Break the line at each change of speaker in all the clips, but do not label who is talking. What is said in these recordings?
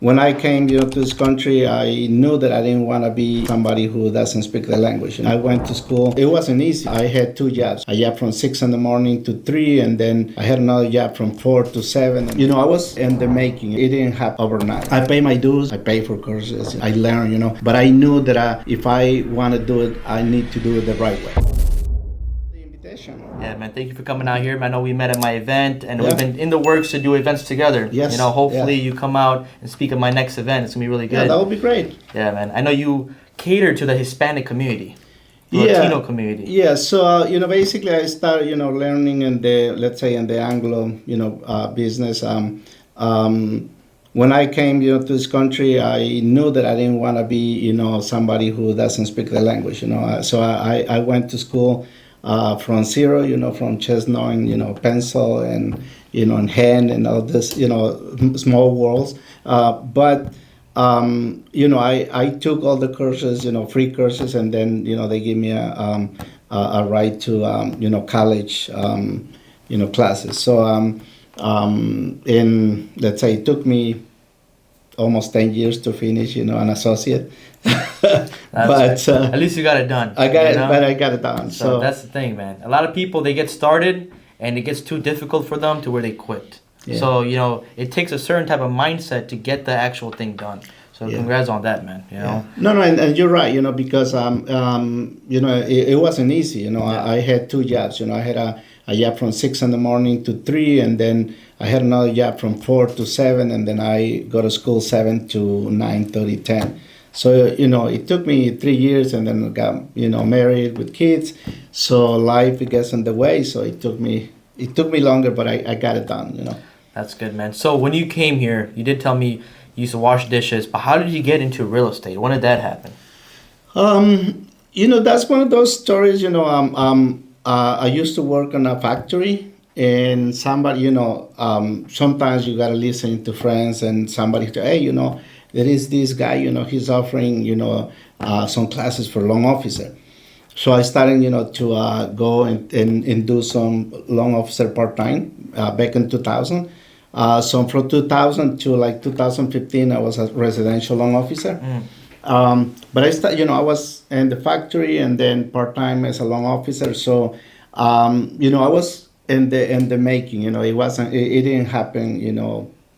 When I came, to this country, I knew that I didn't want to be somebody who doesn't speak the language. And I went to school. It wasn't easy. I had two jobs. A job from 6 in the morning to 3, and then I had another job from 4 to 7. I was in the making. It didn't happen overnight. I pay my dues. I pay for courses. I learn, but I knew that if I want to do it, I need to do it the right way.
Yeah, man, thank you for coming out here. I know we met at my event, and we've been in the works to do events together.
Yes.
Hopefully you come out and speak at my next event. It's going to be really good.
Yeah, that would be great.
Yeah, man. I know you cater to the Hispanic community, the Latino community.
Yeah, so, basically I started, learning in the Anglo, business. When I came, to this country, I knew that I didn't want to be, somebody who doesn't speak the language, So I went to school from zero, from just knowing, pencil and, and hand and all this, small worlds. But I took all the courses, free courses, and then, they gave me a right to, college, classes. So, let's say it took me almost 10 years to finish, an associate.
But at least you got it done.
I got it, but I got it done.
So that's the thing, man. A lot of people, they get started and it gets too difficult for them to where they quit. Yeah. So, it takes a certain type of mindset to get the actual thing done. So congrats on that, man.
No, and you're right, because it wasn't easy. I had two jobs. I had a job from 6 in the morning to 3, and then I had another job from 4 to 7, and then I go to school 7 to 9:30, 10. So, it took me 3 years, and then I got, married with kids. So life gets in the way. So it took me longer, but I got it done,
That's good, man. So when you came here, you did tell me you used to wash dishes, but how did you get into real estate? When did that happen?
That's one of those stories, I used to work in a factory, and somebody, sometimes you got to listen to friends, and somebody say, hey, there is this guy, he's offering, some classes for loan officer. So I started, to go and do some loan officer part-time back in 2000. So from 2000 to like 2015, I was a residential loan officer. But I was in the factory and then part-time as a loan officer. So, I was in the making, it didn't happen,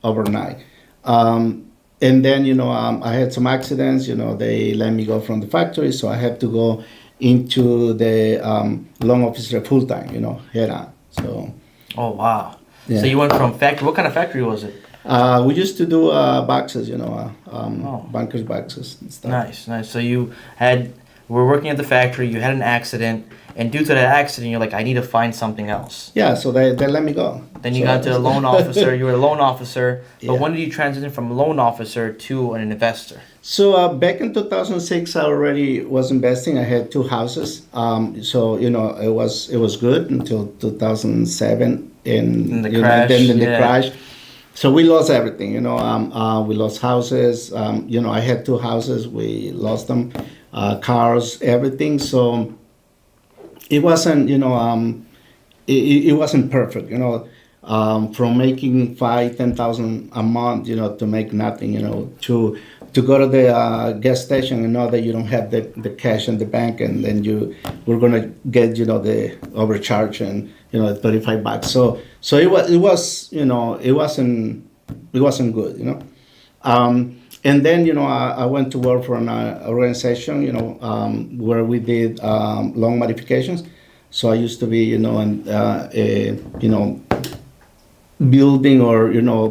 overnight. And then, I had some accidents, they let me go from the factory. So I had to go into the loan officer full-time, head on. So.
Oh, wow.
Yeah.
So you went from factory, what kind of factory was it?
We used to do boxes, bankers boxes and stuff.
Nice. So you were working at the factory, you had an accident, and due to that accident, you're like, I need to find something else.
Yeah, so they let me go.
Then you got to a loan officer, you were a loan officer, but when did you transition from a loan officer to an investor?
So back in 2006, I already was investing. I had two houses. So, it was good until 2007. And
the crash.
Then the crash. So we lost everything, we lost houses. I had two houses. We lost them, cars, everything. So it wasn't, it wasn't perfect, from making 5,000-10,000 a month, to make nothing, to go to the gas station and know that you don't have the cash in the bank, and then we're gonna get, the overcharge and $35. So it was it wasn't good, and then I went to work for an organization where we did loan modifications. So I used to be building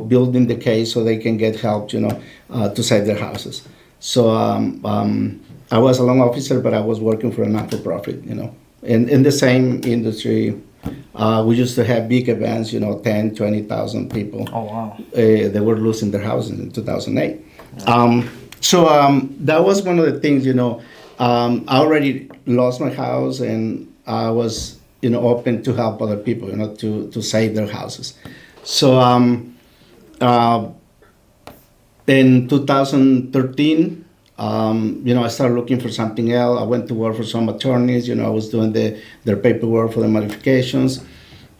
building the case so they can get help to save their houses. So I was a loan officer, but I was working for a not-for-profit, in the same industry. We used to have big events, 10, 20,000 people.
Oh, wow.
They were losing their houses in 2008. So that was one of the things, I already lost my house, and I was, open to help other people, to save their houses. So in 2013, I started looking for something else. I went to work for some attorneys. I was doing their paperwork for the modifications.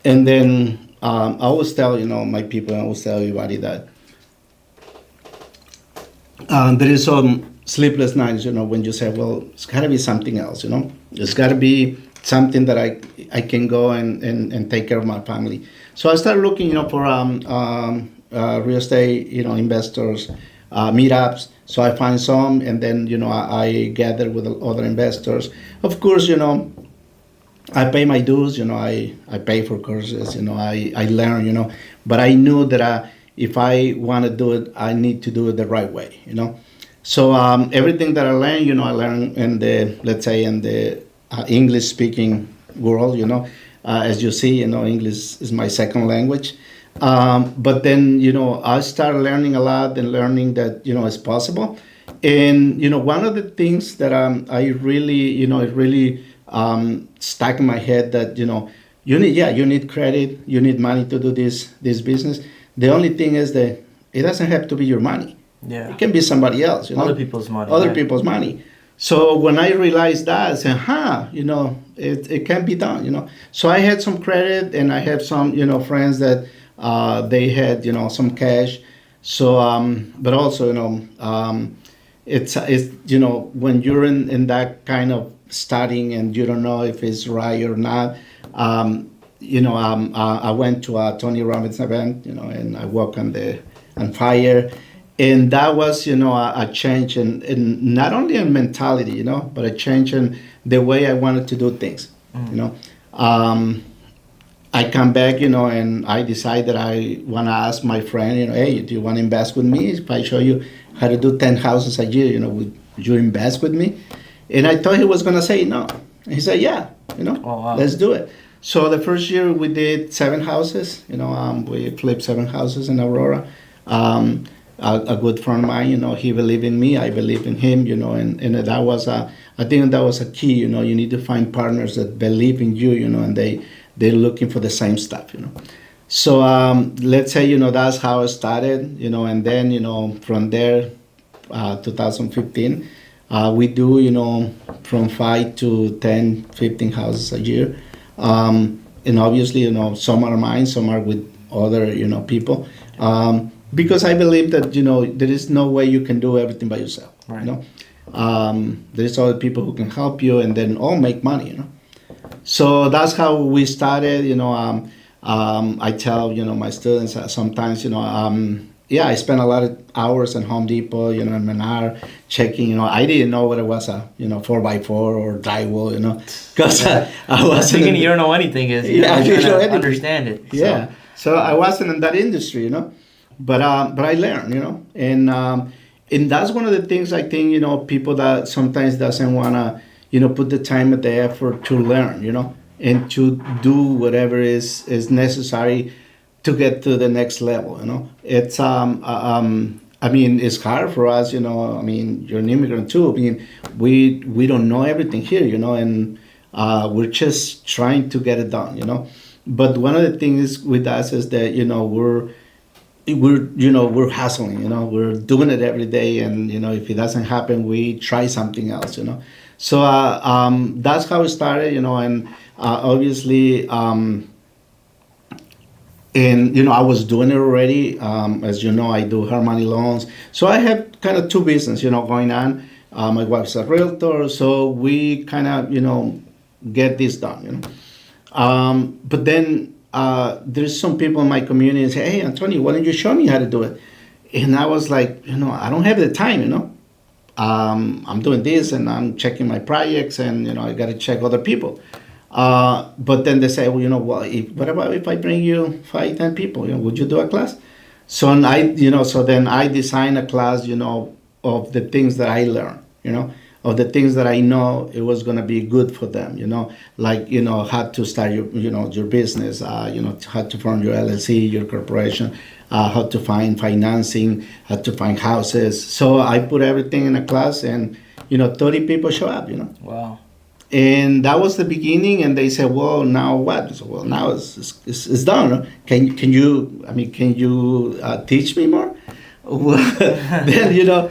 And then I always tell, my people, I always tell everybody that there is some sleepless nights, when you say, well, it's got to be something else, it's got to be something that I can go and take care of my family. So I started looking, for real estate, investors, meetups. So I find some, and then, I gather with other investors. Of course, I pay my dues, I pay for courses, I learn, but I knew that if I want to do it, I need to do it the right way. So everything that I learned, I learned in the, let's say, in the English speaking world, as you see, English is my second language. But then, I started learning a lot and learning that, it's possible. And, one of the things that I really, it really stuck in my head that, you need credit, you need money to do this business. The only thing is that it doesn't have to be your money.
Yeah.
It can be somebody else,
Other people's money.
Other people's money. So when I realized that, I said, it can be done, So I had some credit, and I have some, friends that they had, some cash. So, but also, it's when you're in that kind of studying and you don't know if it's right or not. I went to a Tony Robbins event, and I walked on fire. And that was, a change in not only in mentality, but a change in the way I wanted to do things, I come back, and I decide that I want to ask my friend, hey, do you want to invest with me? If I show you how to do 10 houses a year, would you invest with me? And I thought he was going to say no. And he said, yeah,
Oh, wow.
Let's do it. So the first year we did 7 houses, we flipped 7 houses in Aurora. A good friend of mine, he believed in me, I believe in him, and that was I think that was a key, you need to find partners that believe in you, and they're looking for the same stuff, So let's say, that's how it started, and then, from there, 2015, we do, from 5 to 10, 15 houses a year. And obviously, some are mine, some are with other, people. Because I believe that, there is no way you can do everything by yourself,
Right.
There's other people who can help you and then all make money, So that's how we started, I tell, my students sometimes, I spent a lot of hours in Home Depot, in Menard, checking, I didn't know what it was, 4x4 or drywall, because I wasn't.
Thinking you don't know anything is, you
I
know,
didn't know
trying to
anything.
understand it. So.
Yeah. So I wasn't in that industry, but I learned, and that's one of the things I think, people that sometimes doesn't want to, put the time and the effort to learn, and to do whatever is necessary to get to the next level, It's, I mean, it's hard for us, I mean, you're an immigrant too. I mean, we don't know everything here, and we're just trying to get it done, But one of the things with us is that, we're hustling, we're doing it every day, and if it doesn't happen, we try something else, So that's how it started, and obviously, and I was doing it already. As you know, I do hard money loans, so I have kind of 2 business, going on. My wife's a realtor, so we kind of get this done, But then there's some people in my community that say, hey, Antonio, why don't you show me how to do it? And I was like, I don't have the time, I'm doing this and I'm checking my projects and, I got to check other people. But then they say, well, what about if I bring you 5, 10 people, would you do a class? So and so then I design a class, of the things that I learned, of the things that I know it was going to be good for them, like, how to start your, your business, how to form your LLC, your corporation, how to find financing, how to find houses. So I put everything in a class and, 30 people show up,
Wow.
And that was the beginning, and they said, well, now what? I said, well, now it's done. Can you teach me more? Well, then,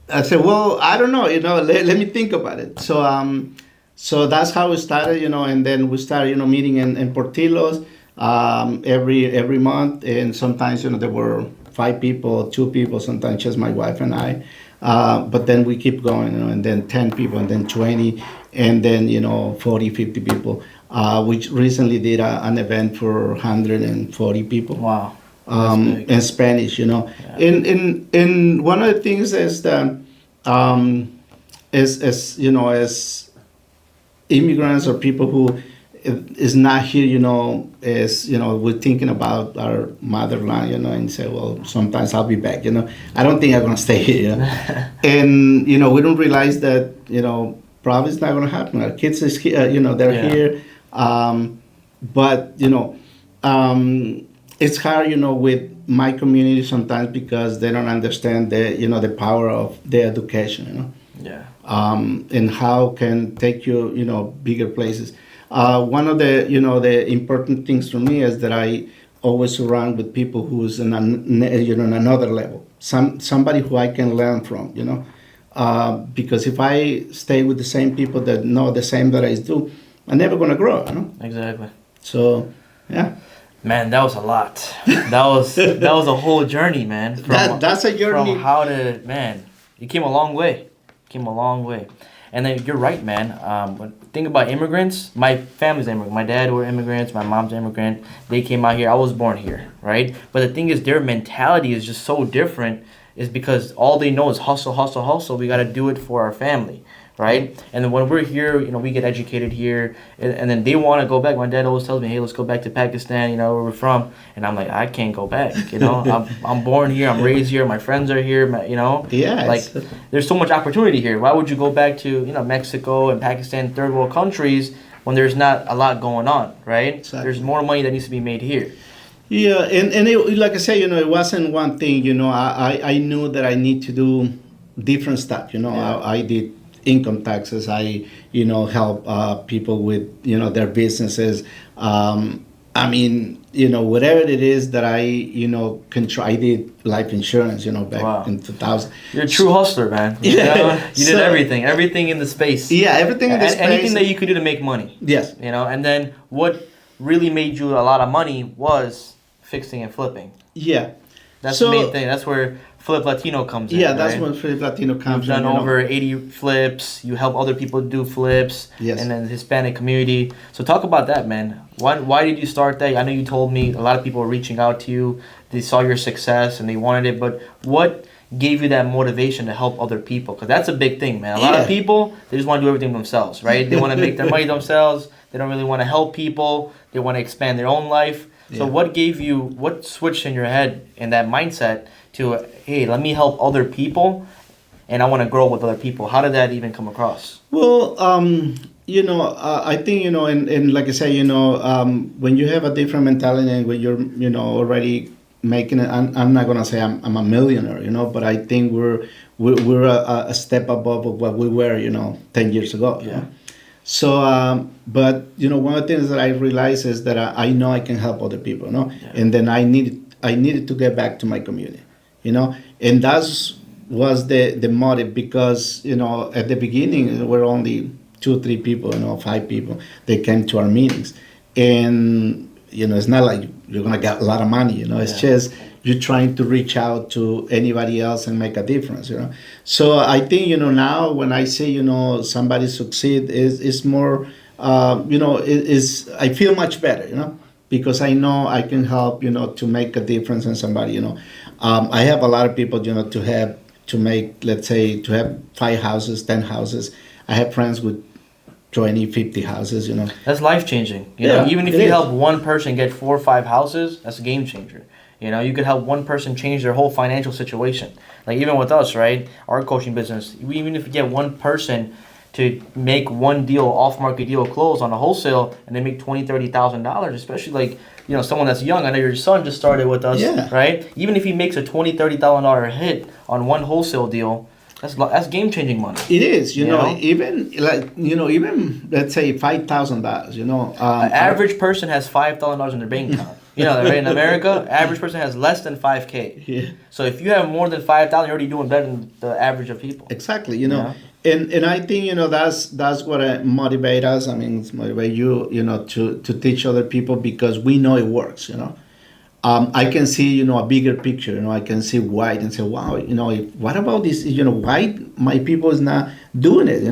I said, well, I don't know, let me think about it. So that's how it started, and then we started, meeting in Portillo's every month, and sometimes, there were 5 people, 2 people, sometimes just my wife and I. But then we keep going, and then 10 people, and then 20, and then 40, 50 people. We recently did an event for 140 people.
Wow.
In Spanish, Yeah. And one of the things is that as immigrants or people who is not here, we're thinking about our motherland, and say, well, sometimes I'll be back, I don't think I'm gonna stay here, and we don't realize that, probably it's not gonna happen. Our kids is here, they're here, but it's hard, with my community sometimes because they don't understand the power of their education,
Yeah.
And how can take you, bigger places. One of the important things for me is that I always surround with people who's in another level, somebody who I can learn from, because if I stay with the same people that know the same that I do, I'm never gonna grow,
Exactly.
So, yeah.
Man, that was a lot. That was a whole journey, man.
That's a journey.
From how to, man, you came a long way. And then you're right, man. When think about immigrants. My family's immigrant. My dad were immigrants. My mom's immigrant. They came out here. I was born here, right? But the thing is, their mentality is just so different. Is because all they know is hustle, hustle, hustle. We got to do it for our family, right? And then when we're here, we get educated here, and then they want to go back. My dad always tells me, "Hey, let's go back to Pakistan, where we're from." And I'm like, I can't go back. I'm born here. I'm raised here. My friends are here.
Yeah.
Like, there's so much opportunity here. Why would you go back to Mexico and Pakistan, third world countries, when there's not a lot going on, right?
Exactly.
There's more money that needs to be made here.
Yeah, and it, like I say, it wasn't one thing. I knew that I need to do different stuff.
Yeah.
I did income taxes. I help people with their businesses. Whatever it is that I can try. I did life insurance. Back in 2000.
You're a true hustler, man. You did everything in the space.
Yeah, everything in the space.
Anything that you could do to make money.
Yes.
And then what really made you a lot of money was fixing and flipping.
Yeah.
That's the main thing. That's where Flip Latino comes in.
Yeah, that's when Flip Latino comes in.
You've done over 80 flips. You help other people do flips.
Yes.
And then the Hispanic community. So talk about that, man. Why did you start that? I know you told me a lot of people were reaching out to you. They saw your success and they wanted it. But what gave you that motivation to help other people? Because that's a big thing, man. A lot of people, they just want to do everything themselves, right? They want to make their money themselves. They don't really want to help people. They want to expand their own life. So what switched in your head in that mindset to, hey, let me help other people and I want to grow with other people? How did that even come across?
Well, I think, and like I say, when you have a different mentality and when you're, already making it, I'm not going to say I'm a millionaire, but I think we're a step above of what we were, 10 years ago.
Yeah.
So, but one of the things that I realized is that I know I can help other people,
Yeah.
And then I needed to get back to my community, and that's was the motive because at the beginning there were only 2 or 3 people, 5 people. They came to our meetings, and it's not like you're gonna get a lot of money, It's just you're trying to reach out to anybody else and make a difference, So I think now when I say somebody succeed is more is I feel much better, because I know I can help to make a difference in somebody. I have a lot of people to make, let's say, to have 5 houses, 10 houses. I have friends with 20, 50 houses,
That's life changing.
Yeah,
Even if you help one person get 4 or 5 houses, that's a game changer. You could help one person change their whole financial situation. Like even with us, right? Our coaching business, even if you get one person to make one deal, off-market deal close on a wholesale, and they make $20,000, $30,000, especially like, someone that's young. I know your son just started with us, right? Even if he makes a $20,000, $30,000 hit on one wholesale deal, that's game-changing money.
It is, even let's say $5,000,
An average person has $5,000 in their bank account. That, right? In America, average person has less than $5,000.
Yeah.
So if you have more than $5,000, you're already doing better than the average of people.
Exactly, And I think that's what motivates us. I mean, it's motivate you, to teach other people because we know it works. I can see, a bigger picture. I can see white and say, wow, what about this? Why my people is not doing it?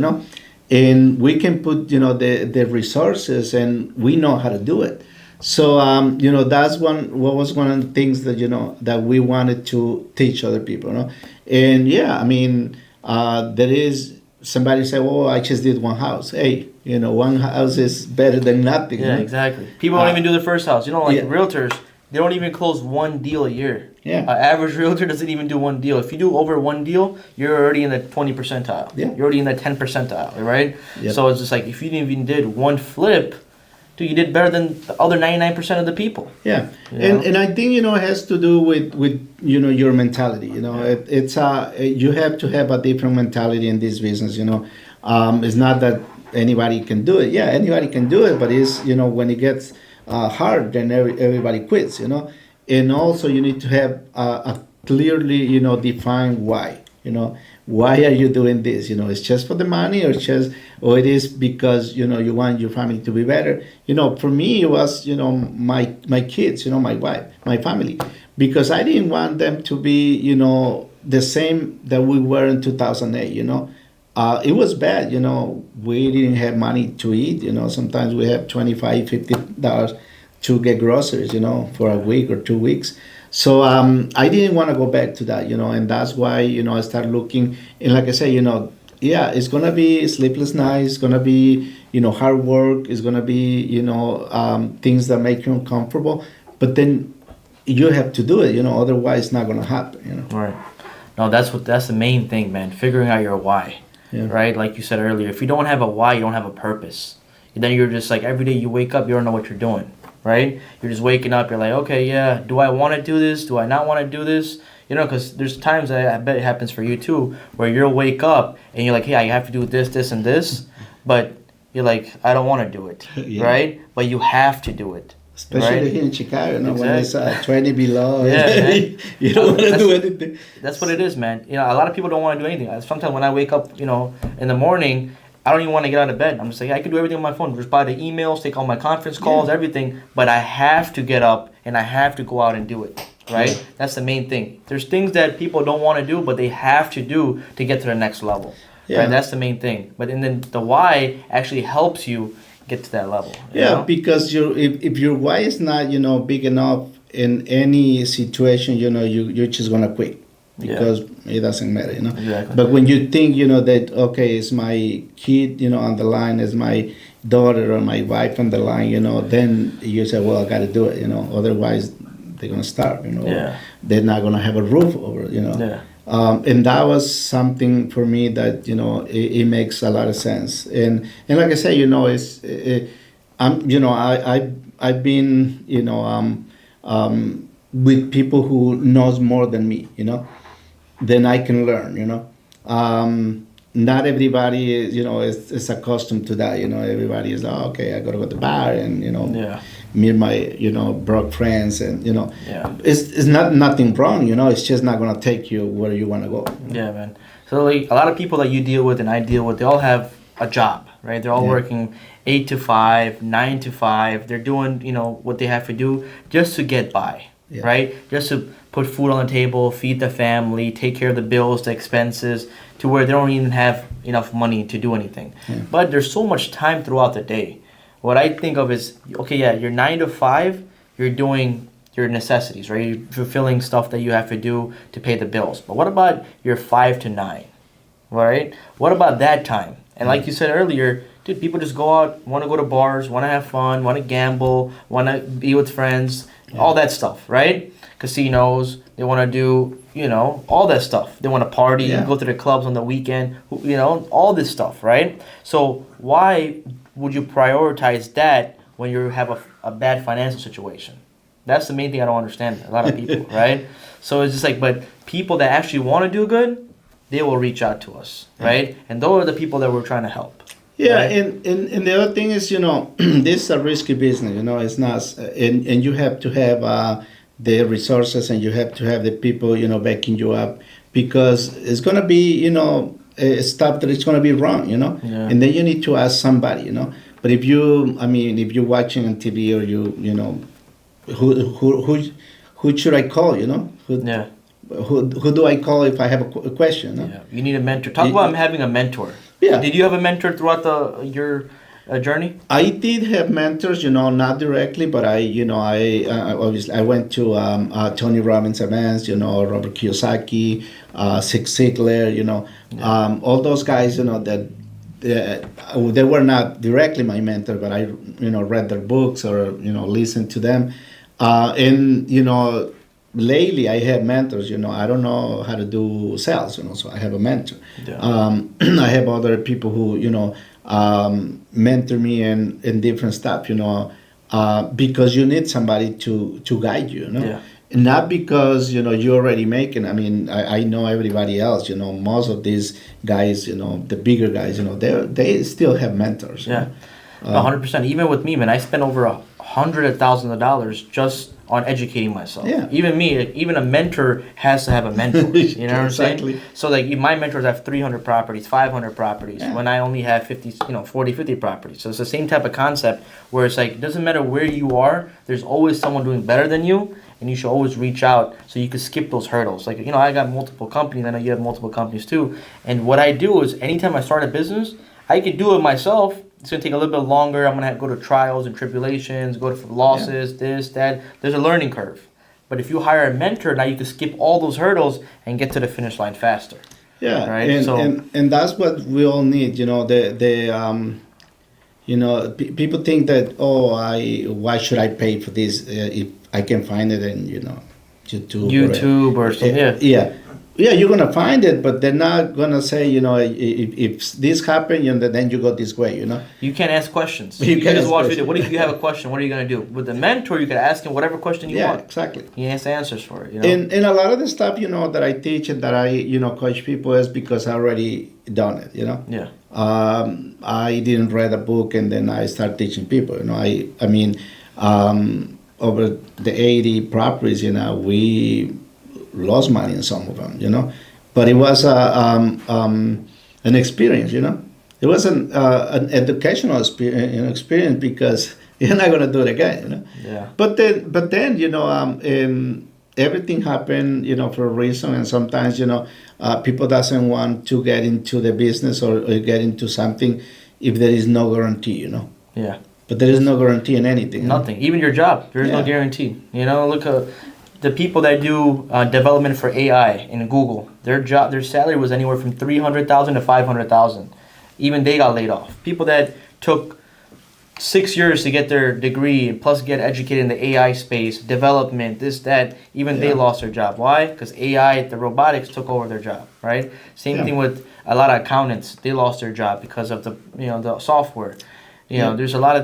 And we can put, the resources, and we know how to do it. So, that's what was one of the things that, that we wanted to teach other people, And yeah, I mean, there is somebody say, oh, I just did one house. Hey, one house is better than nothing.
Yeah, exactly. People don't even do the first house. Like
yeah.
realtors, they don't even close one deal a year.
Yeah.
An average realtor doesn't even do one deal. If you do over one deal, you're already in the 20 percentile.
Yeah.
You're already in the 10 percentile, right?
Yep.
So it's just like, if you even did one flip, dude, you did better than the other 99% of the people.
Yeah. And I think, it has to do with your mentality. It's you have to have a different mentality in this business. It's not that anybody can do it. Yeah, anybody can do it, but it's, when it gets hard, then everybody quits. And also you need to have a clearly, defined why. Why are you doing this? It's just for the money, or it is because you want your family to be better. For me it was my kids, my wife, my family, because I didn't want them to be the same that we were in 2008. It was bad. We didn't have money to eat. Sometimes we have $25-50 to get groceries, for a week or 2 weeks. So I didn't want to go back to that, and that's why, I started looking. And like I say, yeah, it's going to be sleepless nights. It's going to be, hard work. It's going to be, things that make you uncomfortable. But then you have to do it, otherwise it's not going to happen,
Right. No, that's the main thing, man. Figuring out your why, right? Like you said earlier, if you don't have a why, you don't have a purpose. And then you're just like, every day you wake up, you don't know what you're doing. Right? You're just waking up, you're like, okay, yeah, do I want to do this? Do I not want to do this? Because there's times, I bet it happens for you too, where you'll wake up and you're like, hey, I have to do this, this, and this. But you're like, I don't want to do it. Yeah. Right? But you have to do it.
Especially
right?
here in Chicago, when it's 20 below.
Yeah,
you don't want to do anything.
That's what it is, man. A lot of people don't want to do anything. Sometimes when I wake up, in the morning, I don't even want to get out of bed. I'm just like, I can do everything on my phone. Reply to emails, take all my conference calls, everything. But I have to get up and I have to go out and do it, right? Yeah. That's the main thing. There's things that people don't want to do, but they have to do to get to the next level. Yeah. Right? That's the main thing. But and then the why actually helps you get to that level.
Yeah, because if your why is not, big enough in any situation, you're just going to quit. Because it doesn't matter,
Exactly.
But when you think, that, okay, it's my kid, on the line, it's my daughter or my wife on the line, then you say, well, I got to do it, otherwise they're going to starve, They're not going to have a roof over,
Yeah.
And that was something for me that, it makes a lot of sense. And like I say, I've been, with people who knows more than me, then I can learn, Not everybody is, is accustomed to that, Everybody is, okay, I got to go to the bar and, meet my, broke friends and, It's not nothing wrong, It's just not going to take you where you want to go.
Yeah, man. So, like, a lot of people that you deal with and I deal with, they all have a job, right? They're all working 8 to 5, 9 to 5. They're doing, what they have to do just to get by, right? Just to put food on the table, feed the family, take care of the bills, the expenses, to where they don't even have enough money to do anything. Yeah. But there's so much time throughout the day. What I think of is, okay, yeah, you're 9 to 5, you're doing your necessities, right? You're fulfilling stuff that you have to do to pay the bills. But what about your 5 to 9, right? What about that time? And like you said earlier, dude, people just go out, want to go to bars, want to have fun, want to gamble, want to be with friends, all that stuff, right? Casinos, they want to do, all that stuff. They want to party, go to the clubs on the weekend, all this stuff, right? So why would you prioritize that when you have a bad financial situation? That's the main thing I don't understand. A lot of people, right? So it's just like, but people that actually want to do good, they will reach out to us, right? And those are the people that we're trying to help.
Yeah,
right?
and the other thing is, this is a risky business, it's not, and you have to have the resources and you have to have the people, backing you up, because it's going to be, stuff that it's going to be wrong, and then you need to ask somebody, But if you're watching on TV or who should I call? You know,
Yeah.
who do I call if I have a question? No?
Yeah. You need a mentor. Talk about having a mentor.
Yeah.
Did you have a mentor throughout your journey?
I did have mentors, you know, not directly, but I obviously I went to Tony Robbins events, you know, Robert Kiyosaki, Zig Ziglar, you know, all those guys, you know, that they were not directly my mentor, but I, you know, read their books or, you know, listened to them, and you know, lately I have mentors. You know, I don't know how to do sales, you know, so I have a mentor.
Yeah.
I have other people who, you know, mentor me in different stuff, you know, because you need somebody to guide you, you know.
Yeah.
Not because, you know, you're already making. I mean, I know everybody else, you know, most of these guys, you know, the bigger guys, you know, they still have mentors.
Yeah, 100%. Even with me, man, I spent over $100,000 just on educating myself.
Yeah.
Even me, like, even a mentor has to have a mentor. You know what I'm
Exactly.
saying? So like my mentors have 300 properties, 500 properties,
Yeah.
when I only have 50, 40, 50 properties. So it's the same type of concept where it's like, it doesn't matter where you are, there's always someone doing better than you, and you should always reach out so you can skip those hurdles. Like, you know, I got multiple companies, I know you have multiple companies too. And what I do is anytime I start a business, I could do it myself. It's going to take a little bit longer. I'm going to have to go to trials and tribulations, go to losses, this, that. There's a learning curve. But if you hire a mentor, now you can skip all those hurdles and get to the finish line faster.
Yeah,
Right?
and that's what we all need. You know, people think that, why should I pay for this if I can find it in, you know,
YouTube or something.
Yeah, you're gonna find it, but they're not gonna say, you know, if this happened, you know, then you go this way, you know.
You can't ask questions.
You
can
can't
just
ask
watch
questions.
video. What if you have a question? What are you gonna do? With the mentor, you can ask him whatever question you
Yeah,
want.
exactly.
He has answers for it. You know.
And a lot of the stuff, you know, that I teach and that I, you know, coach people is because I already done it, you know.
Yeah.
I didn't read a book and then I start teaching people, you know. I mean, over the 80 properties, you know, we lost money in some of them, you know. But it was an experience, you know. It was an educational experience because you're not gonna do it again, you know.
Yeah.
But then, you know, everything happened, you know, for a reason, and sometimes, you know, people doesn't want to get into the business or get into something if there is no guarantee, you know.
Yeah.
But there is no guarantee in anything.
Nothing. Even your job, there is no
Yeah.
guarantee. You know, look at the people that do development for AI in Google. Their salary was anywhere from $300,000 to $500,000. Even they got laid off. People that took 6 years to get their degree and plus get educated in the AI space, development, this, that, even they
Yeah.
lost their job. Why? Because AI, the robotics took over their job, right? Same
Yeah.
thing with a lot of accountants. They lost their job because of the software. There's a lot of,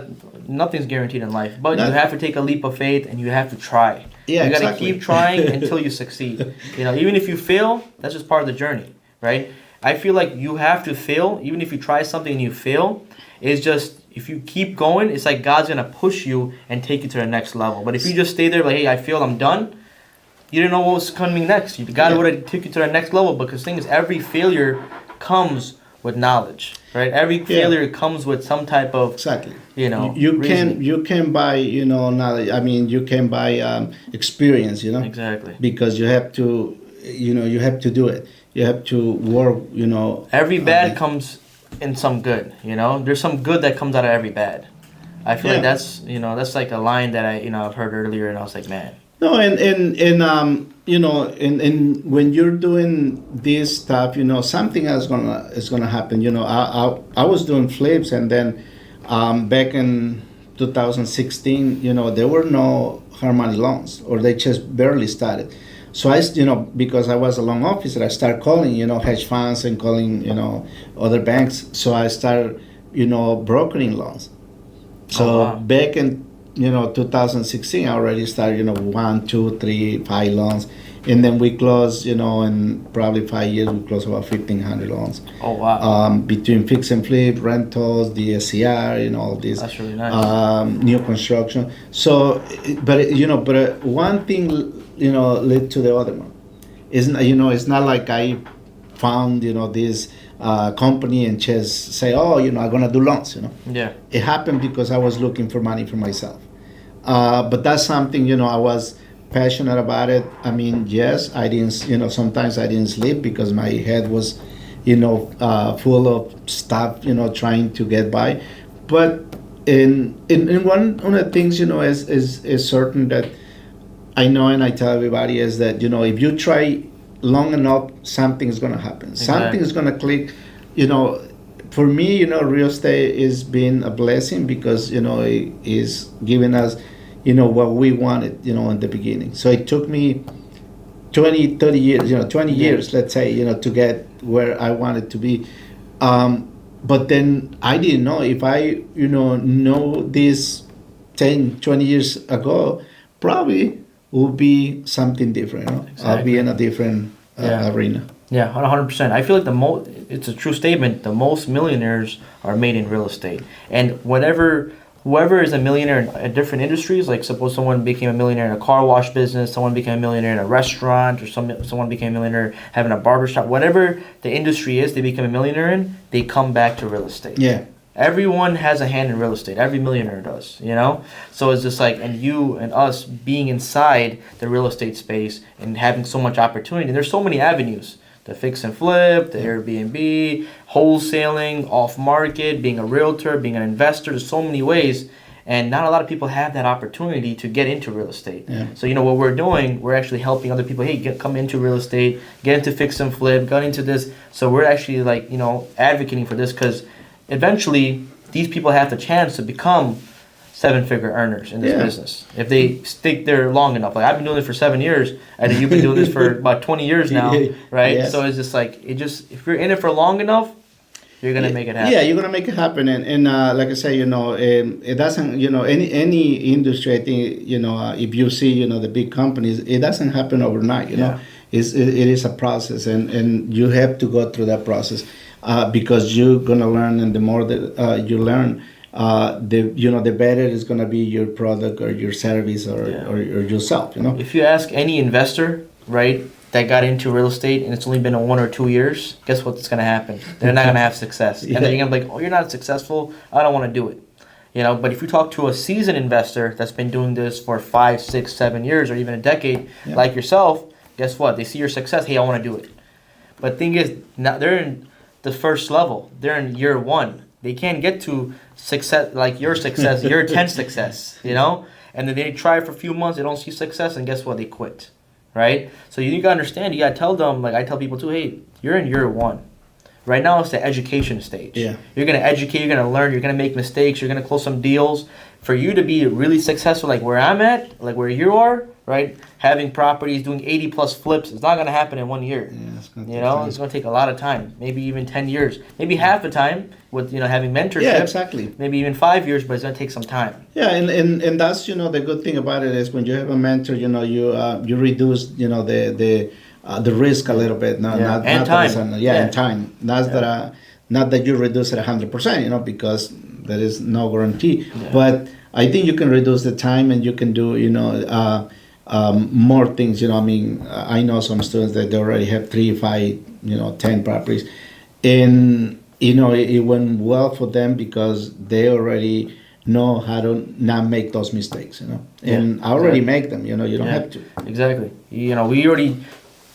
nothing's guaranteed in life, but you have to take a leap of faith and you have to try.
Yeah,
you got to
exactly.
keep trying until you succeed. You know, even if you fail, that's just part of the journey, right? I feel like you have to fail, even if you try something and you fail. It's just, if you keep going, it's like God's gonna push you and take you to the next level. But if you just stay there like, hey, I failed, I'm done, you didn't know what was coming next. God would have took you to the next level, because the thing is, every failure comes with knowledge, right? Every failure comes with some type of
Exactly.
you
can buy, you know, knowledge. I mean, you can buy experience, you know.
Exactly.
Because you have to, you know, you have to do it. You have to work, you know.
Every bad comes in some good, you know. There's some good that comes out of every bad. I feel like that's like a line that I've heard earlier, and I was like, man.
No, and you know, and when you're doing this stuff, you know, something is gonna happen. You know, I was doing flips, and then back in 2016, you know, there were no hard money loans, or they just barely started. So because I was a loan officer, I started calling, you know, hedge funds and calling, you know, other banks. So I started, you know, brokering loans. So back in, you know, 2016, I already started, you know, 1, 2, 3, 5 loans. And then we closed, you know, in probably 5 years, we closed about 1,500 loans.
Oh, wow.
Between fix and flip, rentals, DSCR, you know, all this.
That's really nice.
New construction. So, but one thing, you know, led to the other one. It's not like I found, you know, this company and just say, I'm going to do loans, you know.
Yeah.
It happened because I was looking for money for myself. But that's something, you know, I was passionate about it. I mean, yes, I didn't, sometimes I didn't sleep because my head was, full of stuff, trying to get by. But in one of the things, is certain that I know, and I tell everybody, is that, if you try long enough, something is going to happen.
Exactly.
Something is going to click. For me, real estate is been a blessing because, it is giving us, what we wanted, in the beginning. So it took me 20, 30 years, 20 years, let's say, to get where I wanted to be. But then I didn't know if I, know this 10, 20 years ago, probably would be something different. I'll be in a different arena.
Yeah, 100%. I feel like it's a true statement. The most millionaires are made in real estate. And whoever is a millionaire in different industries, like suppose someone became a millionaire in a car wash business, someone became a millionaire in a restaurant, or someone became a millionaire having a barbershop, whatever the industry is they become a millionaire in, they come back to real estate.
Yeah.
Everyone has a hand in real estate. Every millionaire does, So it's just like, and you and us being inside the real estate space and having so much opportunity. And there's so many avenues. The fix and flip, the Airbnb, wholesaling, off market, being a realtor, being an investor. There's so many ways, and not a lot of people have that opportunity to get into real estate.
Yeah.
So what we're doing, we're actually helping other people. Hey, come into real estate, get into fix and flip, get into this. So we're actually advocating for this because eventually these people have the chance to become seven-figure earners in this business if they stick there long enough. Like I've been doing this for 7 years, and you've been doing this for about 20 years now, right?
Yes.
So it's just if you're in it for long enough, you're gonna make it happen.
Yeah, you're gonna make it happen, and like I say, it doesn't, any industry. I think, if you see, the big companies, it doesn't happen overnight. It is a process, and you have to go through that process because you're gonna learn, and the more that you learn, the better is gonna be your product or your service or yourself.
If you ask any investor, right, that got into real estate and it's only been 1 or 2 years, guess what's gonna happen? They're not gonna have success, and then you're gonna be like, oh, you're not successful. I don't want to do it. But if you talk to a seasoned investor that's been doing this for 5, 6, 7 years or even a decade, like yourself, guess what? They see your success. Hey, I want to do it. But the thing is, now they're in the first level. They're in year 1. They can't get to success like your success, your 10 success, And then they try for a few months, they don't see success, and guess what? They quit, right? So you gotta understand, you gotta tell them, like I tell people too, hey, you're in year 1. Right now it's the education stage.
Yeah.
You're gonna educate, you're gonna learn, you're gonna make mistakes, you're gonna close some deals. For you to be really successful, like where I'm at, like where you are, right? Having properties, doing 80 plus flips, it's not gonna happen in 1 year.
Yeah, it's gonna take time.
It's gonna take a lot of time, maybe even 10 years, maybe half the time with having mentorship.
Yeah, exactly.
Maybe even 5 years, but it's gonna take some time.
Yeah, and that's the good thing about it is when you have a mentor, you reduce the risk a little bit. Not
time.
And time. Not that you reduce it 100%, because there is no guarantee. Yeah. But I think you can reduce the time and you can do more things. I know some students that they already have 3, 5, 10 properties, and it went well for them because they already know how to not make those mistakes. And I already make them. You don't have to.
Exactly. We already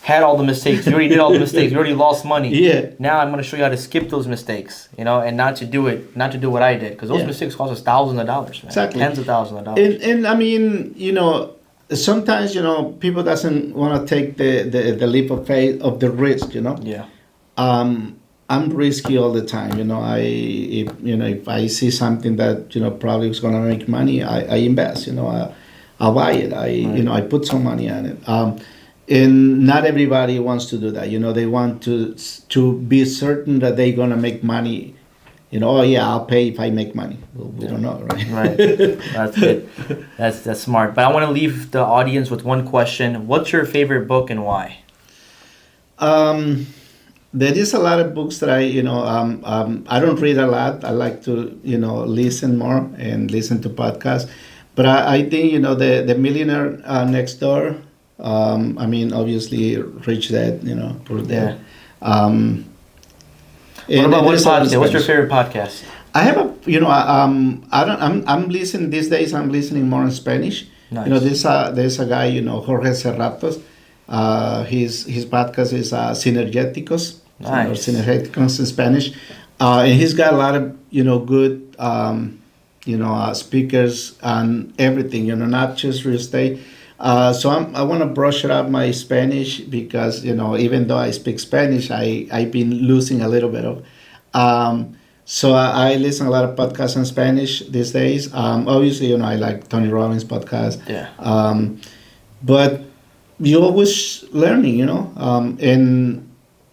had all the mistakes. We already did all the mistakes. We already lost money.
Yeah.
Now I'm going to show you how to skip those mistakes, and not to do what I did, because those mistakes cost us thousands of dollars, man.
Exactly.
Tens of thousands of dollars.
And I mean, sometimes people doesn't want to take the leap of faith of the risk.
Yeah.
I'm risky all the time. If I see something that probably is going to make money, I invest. I'll buy it. I put some money on it. And not everybody wants to do that. They want to be certain that they're gonna make money. Oh yeah, I'll pay if I make money. Well, we don't know, right?
Right. That's good. That's smart. But I want to leave the audience with one question. What's your favorite book and why?
There is a lot of books that I don't read a lot. I like to listen more and listen to podcasts. But I think the Millionaire Next Door. Obviously, Rich Dad, Poor Dad.
What about what podcast? What's your favorite podcast?
I have I'm listening these days. I'm listening more in Spanish.
Nice.
You know, there's a guy, you know, Jorge Serratos. His podcast is Synergéticos.
Nice.
Synergéticos in Spanish. And he's got a lot of, you know, good, speakers on everything, you know, not just real estate. So I want to brush it up my Spanish because, you know, even though I speak Spanish, I've been losing a little bit of. So I listen a lot of podcasts in Spanish these days. Obviously, you know, I like Tony Robbins' podcast.
Yeah.
But you're always learning, you know.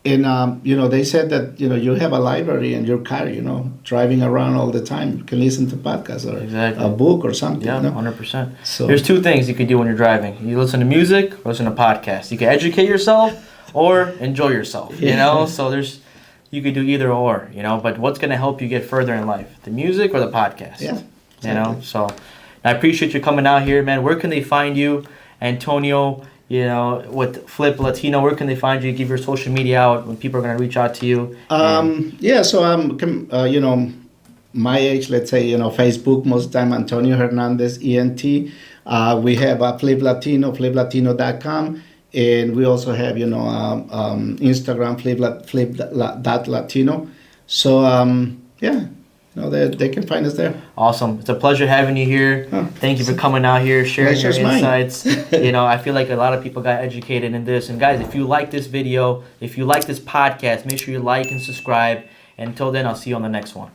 You know, they said that, you know, you have a library in your car, you know, driving around all the time. You can listen to podcasts or
Exactly.
a book or something.
Yeah,
you know?
100%.
So
There's two things you could do when you're driving. You listen to music or listen to podcasts. You can educate yourself or enjoy yourself, you know? So you could do either or, you know? But what's going to help you get further in life? The music or the podcast?
Yeah, exactly.
You know? So I appreciate you coming out here, man. Where can they find you, Antonio, you know, with Flip Latino? Where can they find you? Give your social media out when people are going to reach out to you.
Yeah, so you know, my age, let's say, you know, Facebook, most of the time, Antonio Hernandez, ENT. We have Flip Latino, fliplatino.com. And we also have, you know, Instagram, flip.latino. So, yeah, you know, they can find us there.
Awesome. It's a pleasure having you here.
Oh,
Thank you for coming out here, sharing your
pleasure's mine.
insights. You know, I feel like a lot of people got educated in this. And guys, if you like this video, if you like this podcast, make sure you like and subscribe. And until then, I'll see you on the next one.